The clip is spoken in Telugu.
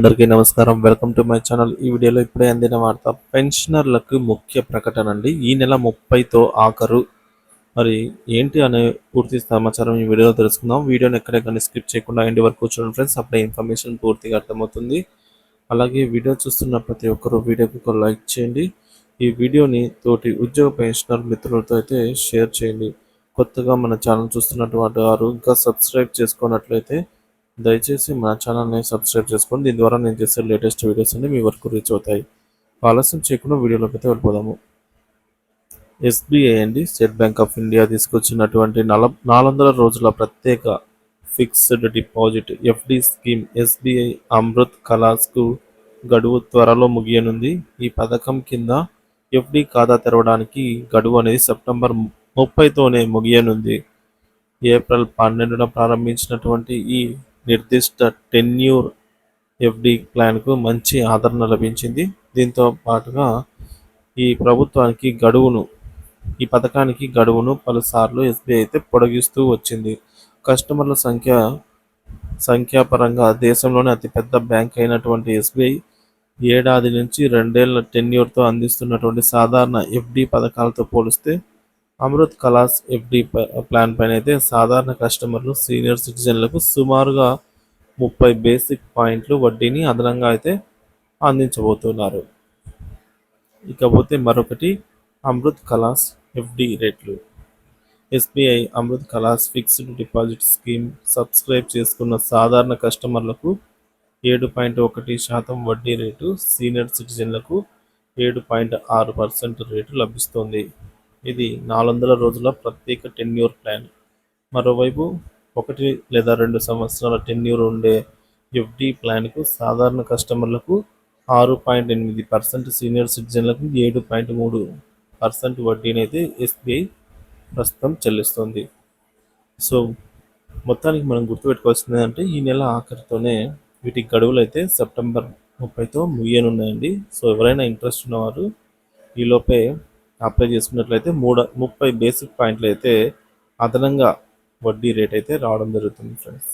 అందరికీ నమస్కారం. Welcome to my channel. ఈ వీడియోలో ఇప్పుడే అందిన వార్త పెన్షనర్లకు ముఖ్య ప్రకటన అండి. ఈ నెల 30తో ఆఖరు. మరి ఏంటి అనే పూర్తి సమాచారం ఈ వీడియోలో తెలుసుకుందాం. వీడియోని ఎక్కడెక్కడ స్కిప్ చేయకుండా ఎండ్ వరకు చూడండి ఫ్రెండ్స్. అప్పుడే ఇన్ఫర్మేషన్ పూర్తిగా అర్థమవుతుంది. అలాగే వీడియో చూస్తున్న ప్రతి ఒక్కరూ వీడియోకి ఒక లైక్ చేయండి. ఈ వీడియోని తోటి ఉద్యోగ పెన్షనర్ మిత్రులతో అయితే షేర్ చేయండి. కొత్తగా మన ఛానల్ చూస్తున్నటువంటి వారు ఇంకా సబ్స్క్రైబ్ చేసుకున్నట్లయితే దయచేసి మన ఛానల్ని సబ్స్క్రైబ్ చేసుకోండి. దీని ద్వారా నేను చేసే లేటెస్ట్ వీడియోస్ అన్ని మీ వరకు రీచ్ అవుతాయి. ఆలస్యం చేయకుండా వీడియోలోకి అయితే వెళ్ళిపోదాము. ఎస్బీఐ అండి, స్టేట్ బ్యాంక్ ఆఫ్ ఇండియా తీసుకొచ్చినటువంటి 400 రోజుల ప్రత్యేక fixed deposit FD scheme SBI Amrit కలాస్కు గడువు త్వరలో ముగియనుంది. ఈ పథకం కింద ఎఫ్డి ఖాతా తెరవడానికి గడువు అనేది సెప్టెంబర్ 30తోనే ముగియనుంది. ఏప్రిల్ 12న ప్రారంభించినటువంటి ఈ నిర్దిష్ట టెన్యూర్ ఎఫ్డి ప్లాన్కు మంచి ఆదరణ లభించింది. దీంతో పాటుగా ఈ పథకానికి గడువును పలుసార్లు ఎస్బీఐ అయితే పొడిగిస్తూ వచ్చింది. కస్టమర్ల సంఖ్యాపరంగా దేశంలోనే అతిపెద్ద బ్యాంక్ అయినటువంటి ఎస్బీఐ ఏడాది నుంచి 2 ఏళ్ల టెన్యూర్తో అందిస్తున్నటువంటి సాధారణ ఎఫ్డి పథకాలతో పోలిస్తే అమృత్ కలాస్ ఎఫ్డి ప్లాన్ పైన అయితే సాధారణ కస్టమర్లు, సీనియర్ సిటిజన్లకు సుమారుగా 30 బేసిక్ పాయింట్లు వడ్డీని అదనంగా అయితే అందించబోతున్నారు. ఇకపోతే మరొకటి అమృత్ కలాస్ ఎఫ్డి రేట్లు. SBI Amrit Kalash fixed deposit scheme subscribe చేసుకున్న సాధారణ కస్టమర్లకు 7.1% వడ్డీ రేటు, సీనియర్ సిటిజన్లకు 7.6% రేటు లభిస్తుంది. ఇది 400 రోజుల ప్రత్యేక టెన్యూర్ ప్లాన్. మరోవైపు 1 లేదా 2 సంవత్సరాల టెన్యూర్ ఉండే ఎఫ్డి ప్లాన్కు సాధారణ కస్టమర్లకు 6.8%, సీనియర్ సిటిజన్లకు 7.3% వడ్డీని అయితే ఎస్బీఐ ప్రస్తుతం చెల్లిస్తుంది. సో మొత్తానికి మనం గుర్తుపెట్టుకోవాల్సింది ఏంటంటే ఈ నెల ఆఖరితోనే వీటి గడువులు అయితే సెప్టెంబర్ 30తో ముగియనున్నాయండి. సో ఎవరైనా ఇంట్రెస్ట్ ఉన్నవారు ఈలోపే అప్లై చేసుకున్నట్లయితే 30 బేసిక్ పాయింట్లు అయితే అదనంగా వడ్డీ రేట్ అయితే రావడం జరుగుతుంది ఫ్రెండ్స్.